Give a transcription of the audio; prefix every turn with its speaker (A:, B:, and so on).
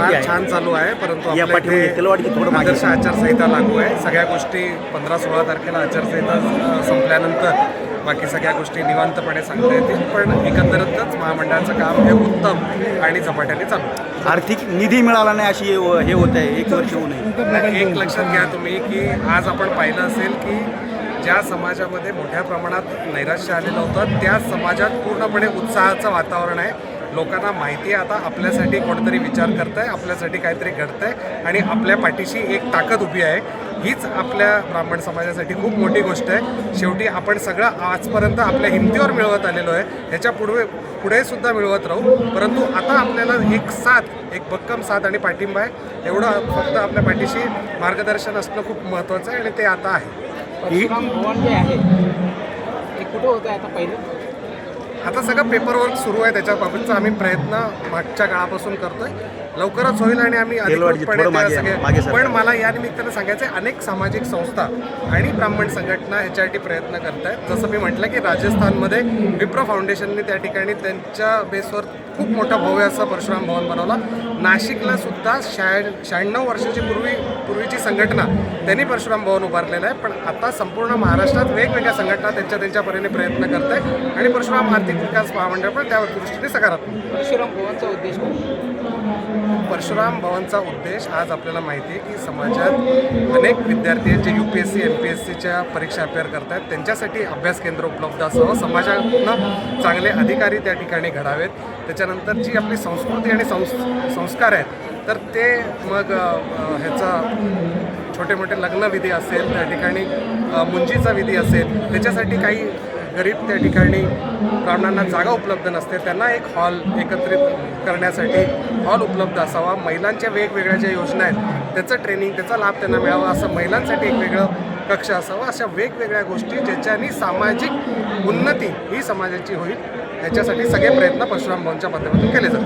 A: फार छान चालू आहे, परंतु
B: या
A: आपल्या
B: पाठीमागे
A: इथे
B: तेलवाडीची थोडं मागे
A: आदर्श आचारसंहिता लागू आहे. सगळ्या गोष्टी 15-16 तारखेला आचारसंहिता संपल्यानंतर बाकी सगळ्या गोष्टी निवांतपणे सांगता येतील. पण एकंदरीतच महामंडळाचं काम हे उत्तम आणि झपाट्याने चालू आहे.
B: आर्थिक निधी मिळाला नाही अशी हे होत आहे, 1 वर्ष होऊ नये.
A: एक लक्षात घ्या तुम्ही की आज आपण पाहिलं असेल की ज्या समाजामध्ये मोठ्या प्रमाणात नैराश्य आलेलं होतं त्या समाजात पूर्णपणे उत्साहाचं वातावरण आहे. लोकांना माहिती आहे आता आपल्यासाठी कोणतरी विचार करत आहे, आपल्यासाठी काहीतरी घडतं आहे आणि आपल्या पाठीशी एक ताकद उभी आहे. हीच आपल्या ब्राह्मण समाजासाठी खूप मोठी गोष्ट आहे. शेवटी आपण सगळं आजपर्यंत आपल्या हिमतीवर मिळवत आलेलो आहे, ह्याच्या पुढे सुद्धा मिळवत राहू. परंतु आता आपल्याला एक भक्कम साथ आणि पाठिंबा आहे. एवढं फक्त आपल्या पाठीशी मार्गदर्शन असणं खूप महत्त्वाचं आहे आणि ते आता आहे.
C: परशुराम भवन जे आहे ते कुठं होतं आता पहिलं?
A: आता सगळं पेपरवर्क सुरू आहे, त्याच्याबाबतचा आम्ही प्रयत्न मागच्या काळापासून करतोय. लवकरच होईल आणि आम्ही अधिकृतपणे त्या सगळे. पण मला या निमित्तानं सांगायचं आहे, अनेक सामाजिक संस्था आणि ब्राह्मण संघटना ह्याच्यासाठी प्रयत्न करत आहेत. जसं मी म्हटलं की राजस्थानमध्ये विप्रो फाउंडेशनने त्या ठिकाणी त्यांच्या बेसवर खूप मोठा भव्य असा परशुराम भवन बनवला. नाशिकला सुद्धा 96 वर्षाची पूर्वीची संघटना त्यांनी परशुराम भवन उभारलेलं आहे. पण आता संपूर्ण महाराष्ट्रात वेगवेगळ्या संघटना त्यांच्या परीने प्रयत्न करत आहेत आणि परशुराम आर्थिक विकास महामंडळ पण त्या दृष्टीने सकारात्मक.
C: परशुराम भवनचा उद्देश काय?
A: परशुराम भवनचा उद्देश आज आपल्याला माहिती आहे की समाजात अनेक विद्यार्थी आहेत जे UPSC MPSCच्या परीक्षा अपेअर करत आहेत, त्यांच्यासाठी अभ्यास केंद्र उपलब्ध असावं, समाजानं चांगले अधिकारी त्या ठिकाणी घडावेत. त्याच्यानंतर जी आपली संस्कृती आणि संस्कार आहेत तर ते मग ह्याचा छोटे मोठे लग्नविधी असेल, त्या ठिकाणी मुंजीचा विधी असेल, त्याच्यासाठी काही गरीब त्या ठिकाणी ब्राह्मणांना जागा उपलब्ध नसते, त्यांना एक हॉल एकत्रित करण्यासाठी हॉल उपलब्ध असावा. महिलांच्या वेगवेगळ्या ज्या योजना आहेत त्याचं ट्रेनिंग, त्याचा लाभ त्यांना मिळावा, असं महिलांसाठी एक वेगळं कक्ष असावं. अशा वेगवेगळ्या गोष्टी ज्याच्यानी सामाजिक उन्नती ही समाजाची होईल, याच्यासाठी सगळे प्रयत्न परशुराम भवनच्या माध्यमातून केले जातात.